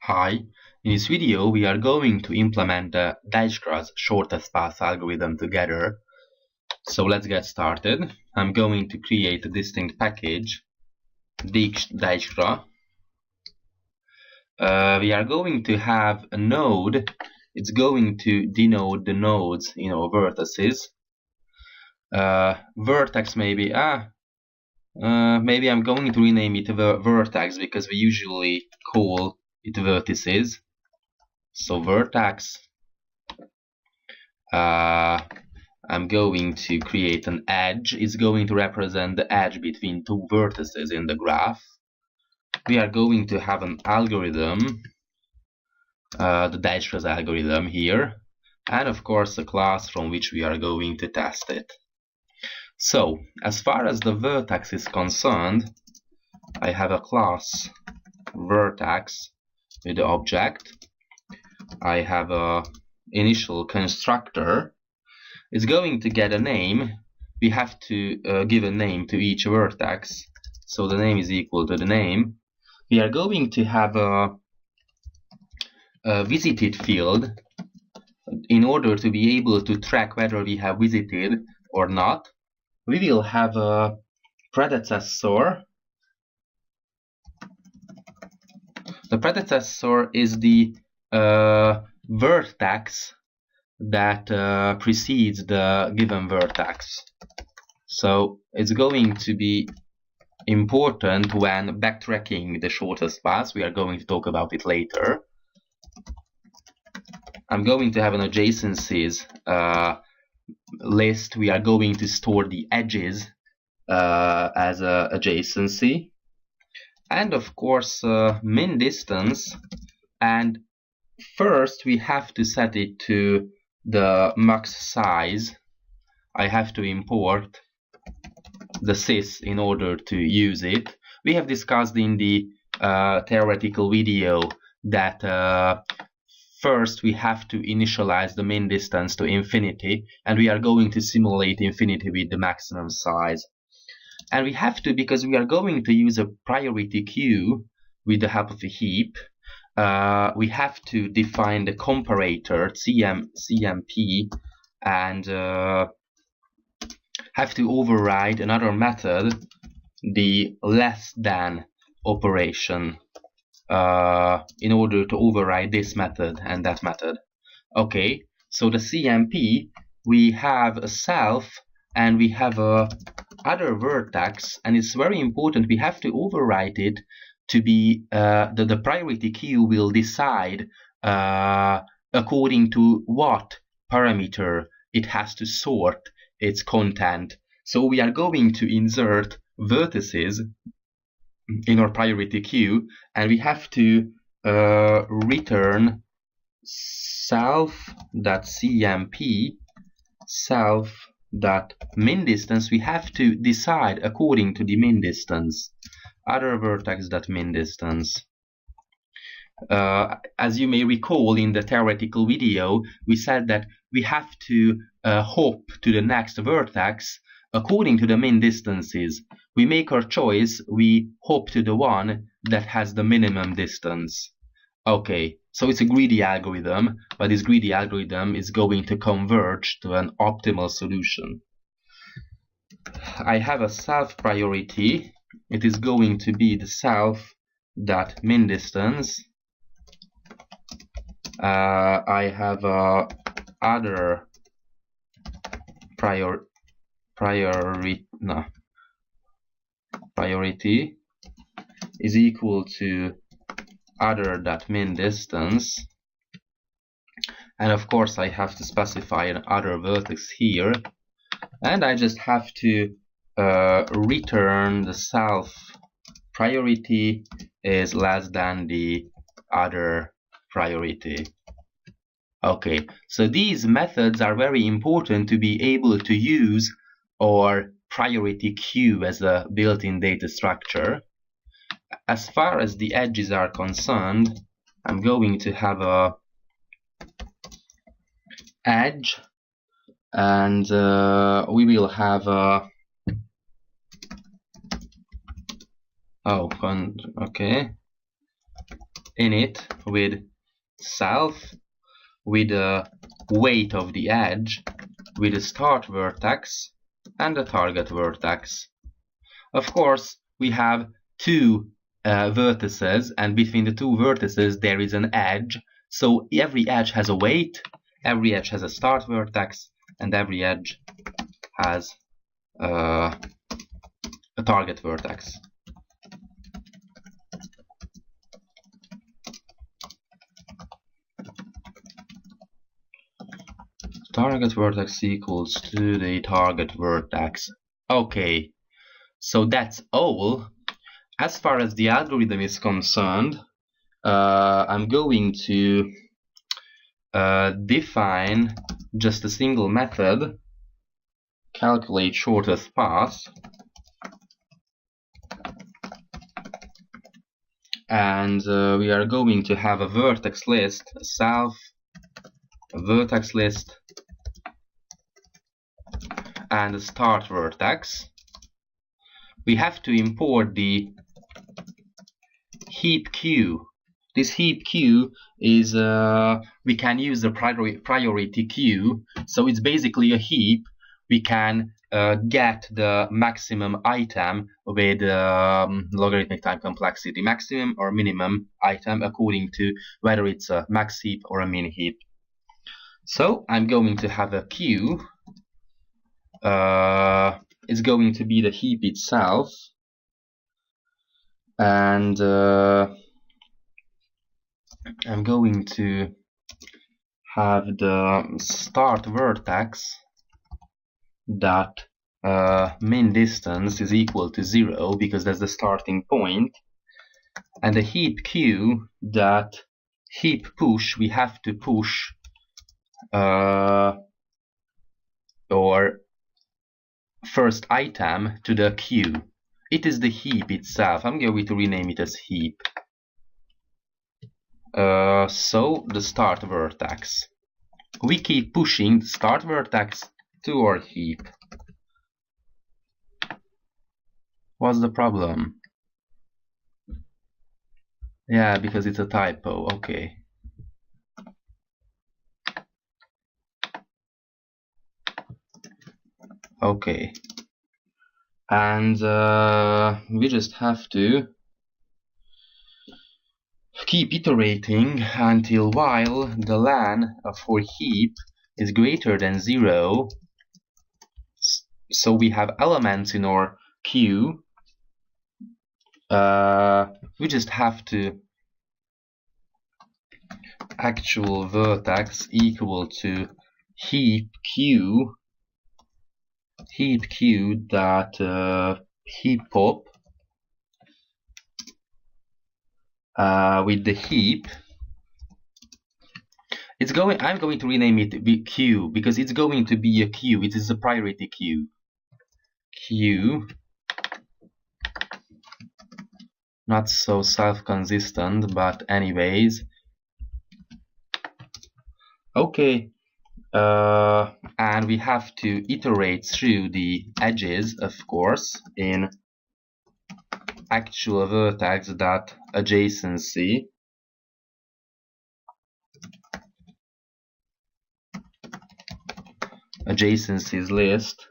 Hi, in this video we are going to implement the Dijkstra's shortest path algorithm together. So let's get started. I'm going to create a distinct package, Dijkstra. We are going to have a node. It's going to denote the nodes in our vertices. Vertex maybe, maybe I'm going to rename it vertex because we usually call it vertices. So vertex, I'm going to create an edge. It's going to represent the edge between two vertices in the graph. We are going to have an algorithm, the Dijkstra's algorithm here, and of course a class from which we are going to test it. So, as far as the vertex is concerned, I have a class vertex with the object. I have a initial constructor. It's going to get a name. We have to give a name to each vertex, so the name is equal to the name. We are going to have a visited field in order to be able to track whether we have visited or not. We will have a predecessor. The predecessor is the vertex that precedes the given vertex. So it's going to be important when backtracking the shortest path. We are going to talk about it later. I'm going to have an adjacencies list. We are going to store the edges as a adjacency, and of course min distance. And first we have to set it to the max size. I have to import the sys in order to use it. We have discussed in the theoretical video that first we have to initialize the min distance to infinity, and we are going to simulate infinity with the maximum size. And we have to, because we are going to use a priority queue with the help of a heap, we have to define the comparator CMP and have to override another method, the less than operation, in order to override this method and that method. Okay, so the CMP, we have a self and we have a other vertex, and it's very important. We have to overwrite it to be the priority queue will decide according to what parameter it has to sort its content. So we are going to insert vertices in our priority queue, and we have to return self.cmp self.min distance. We have to decide according to the min distance. Other vertex.min distance. As you may recall in the theoretical video, we said that we have to hop to the next vertex according to the min distances. We make our choice, we hop to the one that has the minimum distance. Okay, so it's a greedy algorithm, but this greedy algorithm is going to converge to an optimal solution. I have a self priority. It is going to be the self.min distance. I have a other priority is equal to other.min distance, and of course I have to specify an other vertex here, and I just have to return the self priority is less than the other priority. Okay, so these methods are very important to be able to use our priority queue as a built-in data structure. As far as the edges are concerned, I'm going to have a edge, and we will have a init with self, with the weight of the edge, with the start vertex and the target vertex. Of course, we have two vertices, and between the two vertices there is an edge. So every edge has a weight, every edge has a start vertex, and every edge has a target vertex. Target vertex equals to the target vertex. Okay, so that's all. As far as the algorithm is concerned, I'm going to define just a single method, calculate shortest path, and we are going to have a vertex list, a self, a vertex list, and a start vertex. We have to import the heap queue. This heap queue is, we can use the priority queue, so it's basically a heap. We can get the maximum item with logarithmic time complexity, maximum or minimum item according to whether it's a max heap or a min heap. So I'm going to have a queue. It's going to be the heap itself, and I'm going to have the start vertex that min distance is equal to 0 because that's the starting point, and the heap queue that heap push, we have to push or first item to the queue. It is the heap itself. I'm going to rename it as heap. So the start vertex. We keep pushing the start vertex to our heap. What's the problem? Yeah, because it's a typo. Okay. Okay. And we just have to keep iterating until while the len for heap is greater than 0. So we have elements in our queue. We just have to actual vertex equal to heap queue dot heap pop with the heap. I'm going to rename it queue because it's going to be a queue. It is a priority queue. Queue, not so self-consistent, but anyways. Okay. And we have to iterate through the edges, of course, in actual vertex dot adjacency. Adjacencies list,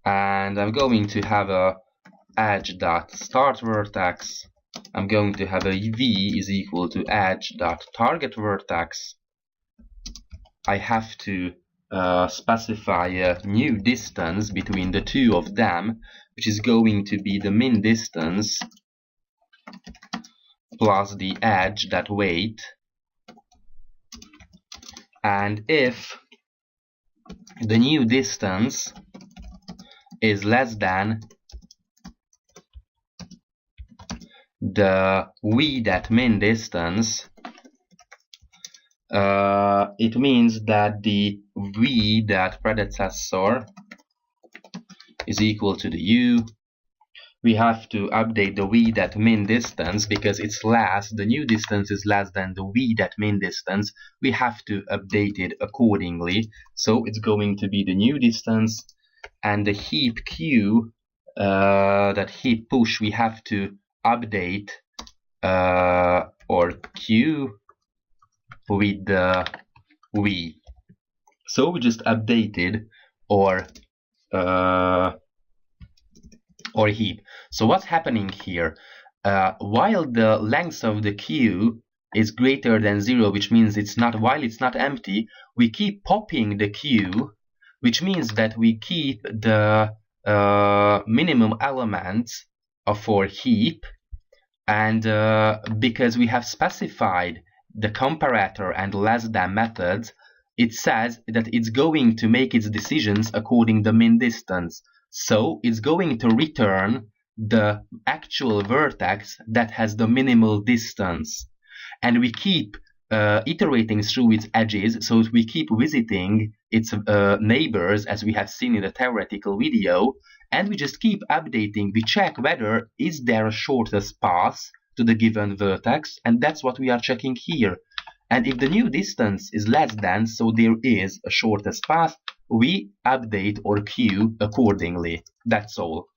and I'm going to have a edge dot start vertex. I'm going to have a v is equal to edge dot target vertex. I have to specify a new distance between the two of them, which is going to be the min distance plus the edge that weight. And if the new distance is less than the v that min distance, it means that the v that predecessor is equal to the u. We have to update the v that min distance because it's less, the new distance is less than the v that min distance. We have to update it accordingly. So it's going to be the new distance, and the heap queue, that heap push, we have to update or Q with the V. So we just updated our heap. So what's happening here? While the length of the queue is greater than 0, which means while it's not empty, we keep popping the queue, which means that we keep the minimum elements of our heap, and because we have specified the comparator and less than methods, it says that it's going to make its decisions according to min distance. So it's going to return the actual vertex that has the minimal distance. And we keep iterating through its edges, so we keep visiting its neighbors, as we have seen in the theoretical video, and we just keep updating. We check whether is there a shortest path to the given vertex, and that's what we are checking here. And if the new distance is less than, so there is a shortest path, we update our queue accordingly. That's all.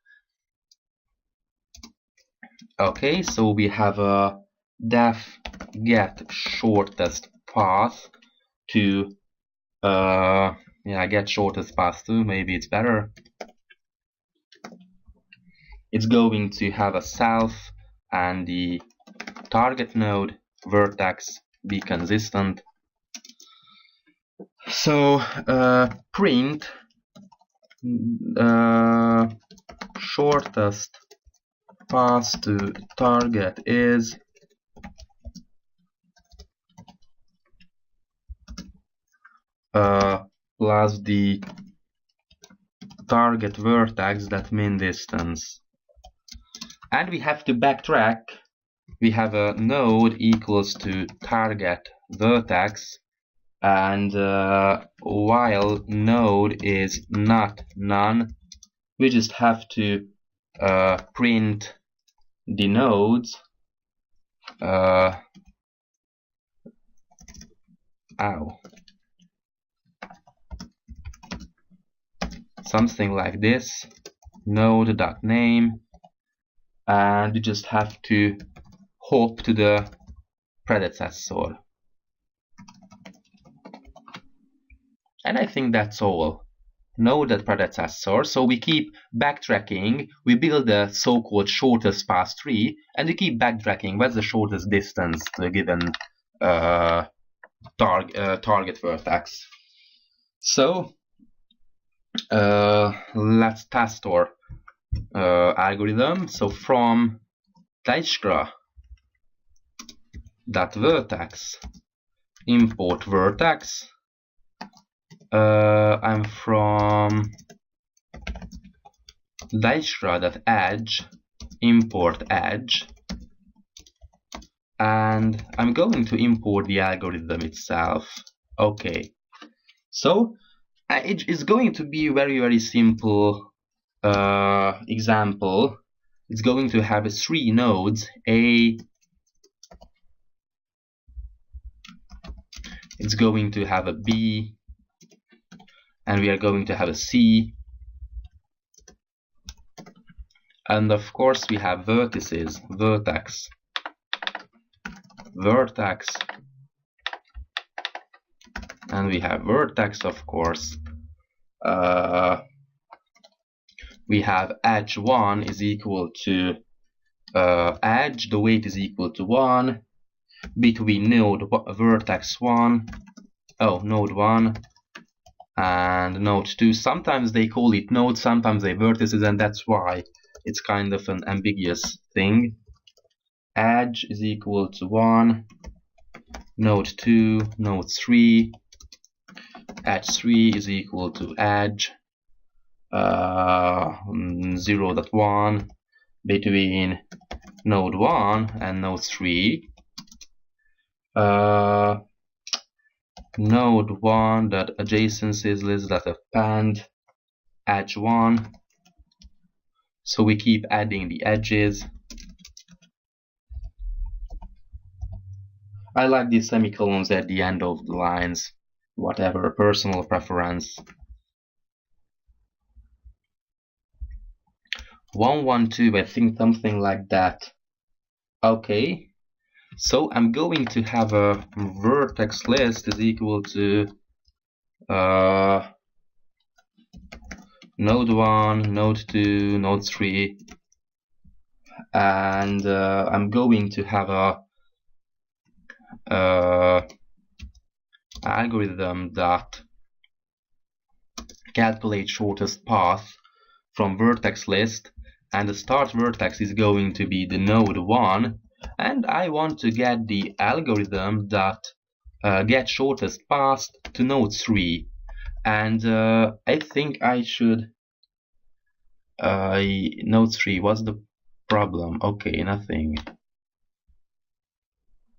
Okay, so we have a def get shortest path to get shortest path to, maybe it's better. It's going to have a self and the target node vertex be consistent. So print shortest path to target is plus the target vertex, that min distance. And we have to backtrack. We have a node equals to target vertex, and while node is not none, we just have to print the nodes something like this, node.name, and we just have to hop to the predecessor. And I think that's all. Node predecessor. So we keep backtracking. We build the so-called shortest path tree, and we keep backtracking. What's the shortest distance to a given target vertex? So let's test our algorithm. So from Dijkstra vertex import vertex. I'm from Dijkstra.edge import edge, and I'm going to import the algorithm itself. Okay, so it is going to be a very simple example. It's going to have 3 nodes, it's going to have a B, and we are going to have a C, and of course we have vertices, vertex, and we have vertex, of course. We have edge 1 is equal to edge, the weight is equal to 1, between node vertex 1, node 1 and node 2. Sometimes they call it nodes, sometimes they vertices, and that's why it's kind of an ambiguous thing. Edge is equal to 1, node 2, node 3, edge 3 is equal to edge 0.1 between node 1 and node 3. Node 1 that adjacencies list that append edge 1. So we keep adding the edges. I like these semicolons at the end of the lines, whatever, personal preference. 112, I think something like that. Okay, So I'm going to have a vertex list is equal to node 1, node 2, node 3, and I'm going to have a algorithm that calculates shortest path from vertex list, and the start vertex is going to be the node 1, and I want to get the algorithm that gets shortest path to node 3, and I think I should node 3, what's the problem? Okay, nothing.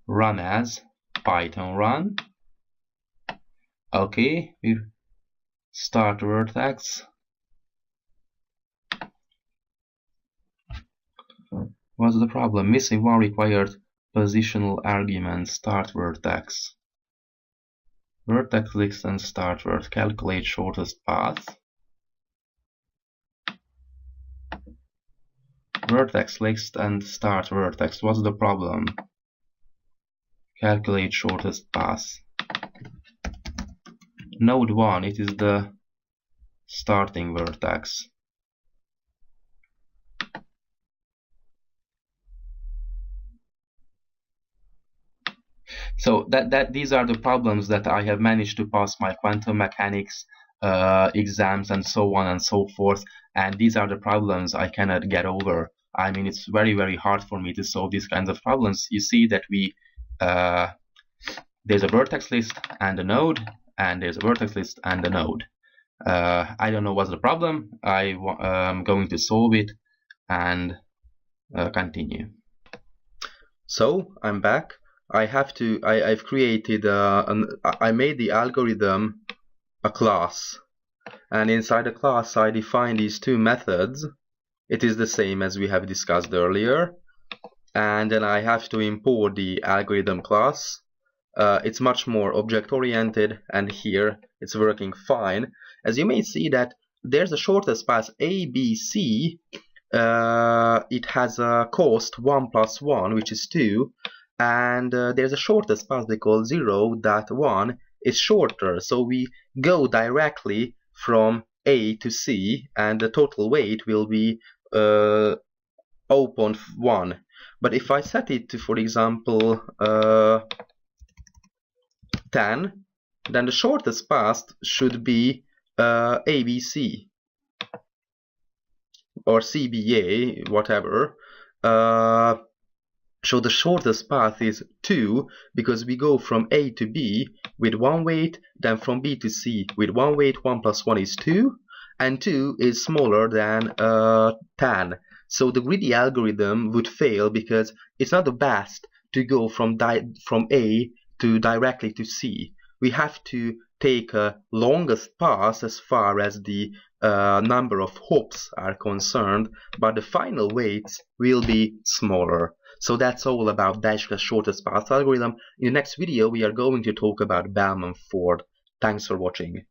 Run as Python run. Okay, we start vertex. What's the problem? Missing one required positional argument. Start vertex. Vertex list and start vertex. Calculate shortest path. Vertex list and start vertex. What's the problem? Calculate shortest path. Node 1, it is the starting vertex. So these are the problems that I have managed to pass my quantum mechanics exams and so on and so forth, and these are the problems I cannot get over. I mean, it's very, very hard for me to solve these kinds of problems. You see that there's a vertex list and a node, and there's a vertex list and a node. I don't know what's the problem. I'm going to solve it and continue. So I'm back. I've created I made the algorithm a class, and inside the class I define these two methods. It is the same as we have discussed earlier, and then I have to import the algorithm class. It's much more object oriented, and here it's working fine. As you may see that there's a shortest path ABC. It has a cost 1 plus 1, which is 2, and there's a shortest path we call 0, that 1 is shorter, so we go directly from A to C, and the total weight will be 0.1. But if I set it to, for example, 10, then the shortest path should be ABC or CBA, whatever. So the shortest path is 2, because we go from A to B with 1 weight, then from B to C with 1 weight. 1 plus 1 is 2, and 2 is smaller than 10. So the greedy algorithm would fail, because it's not the best to go from A to directly to C. We have to take a longest path as far as the number of hops are concerned, but the final weights will be smaller. So that's all about Dijkstra's shortest path algorithm. In the next video we are going to talk about Bellman-Ford. Thanks for watching.